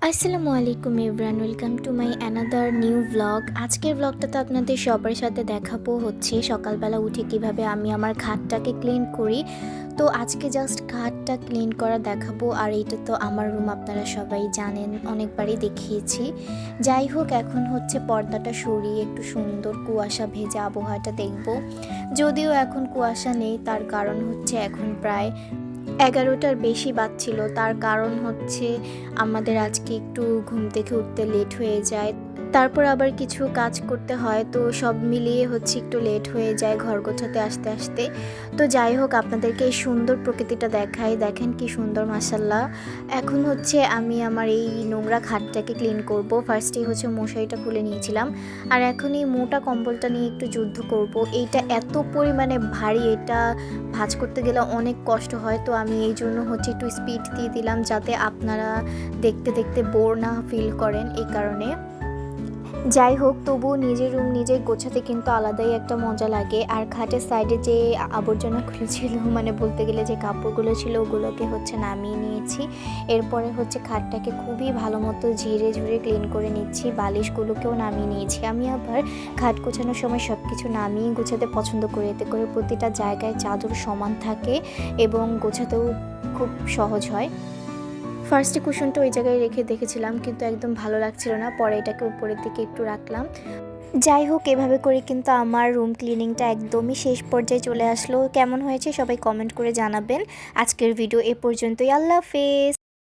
আসসালামু আলাইকুম everyone, welcome to my another new blog. আজকের ব্লগটাতে আপনাদের সবার সাথে দেখাবো হচ্ছে সকালবেলা উঠে কিভাবে আমি আমার খাটটাকে ক্লিন করি। তো আজকে জাস্ট খাটটা ক্লিন করা দেখাবো। আর এইটা তো আমার রুম, আপনারা সবাই জানেন, অনেকবারই দেখিয়েছি। যাই হোক, এখন হচ্ছে পর্দাটা সরিয়ে একটু সুন্দর কুয়াশা ভেজা আবহাওয়াটা দেখব। যদিও এখন কুয়াশা নেই, তার কারণ হচ্ছে এখন প্রায় 11টার বেশি বাজছিল। তার কারণ হচ্ছে আমাদের আজকে একটু ঘুম থেকে উঠতে লেট হয়ে যায়, তারপর আবার কিছু কাজ করতে হয়, তো সব মিলিয়ে হচ্ছে একটু লেট হয়ে যায় ঘর গোছাতে আসতে আসতে। তো যাই হোক, আপনাদেরকে এই সুন্দর প্রকৃতিটা দেখাই, দেখেন কি সুন্দর মাশাল্লাহ। এখন হচ্ছে আমি আমার এই নোংরা খাটটাকে ক্লিন করব। ফার্স্টেই হচ্ছে মশারিটা খুলে নিয়েছিলাম, আর এখন এই মোটা কম্বলটা নিয়ে একটু যুদ্ধ করব। এইটা এত পরিমাণে ভারী, এটা ভাঁজ করতে গেলে অনেক কষ্ট হয়। তো আমি এই জন্য হচ্ছে একটু স্পিড দিয়ে দিলাম, যাতে আপনারা দেখতে দেখতে বোর না ফিল করেন, এই কারণে। যাই হোক, তবুও নিজের রুম নিজে গোছাতে কিন্তু আলাদাই একটা মজা লাগে। আর খাটের সাইডে যে আবর্জনাগুলো ছিল, মানে বলতে গেলে যে কাপড়গুলো ছিল, ওগুলোকে হচ্ছে নামিয়ে নিয়েছি। এরপরে হচ্ছে খাটটাকে খুবই ভালো মতো ঝেড়ে ঝুড়ে ক্লিন করে নিচ্ছি, বালিশগুলোকেও নামিয়ে নিয়েছি। আমি আবার খাট গোছানোর সময় সব কিছু নামিয়ে গোছাতে পছন্দ করি, এতে করে প্রতিটা জায়গায় চাদর সমান থাকে এবং গোছাতেও খুব সহজ হয়। ফার্স্টে কুশনটা ওই জায়গায় রেখে দেখেছিলাম, কিন্তু একদম ভালো লাগছিল না, পরে এটাকে উপরের দিকে একটু রাখলাম। যাই হোক, এভাবে করে কিন্তু আমার রুম ক্লিনিংটা একদমই শেষ পর্যায়ে চলে আসলো। কেমন হয়েছে সবাই কমেন্ট করে জানাবেন। আজকের ভিডিও এ পর্যন্তই। আল্লাহ হাফেজ।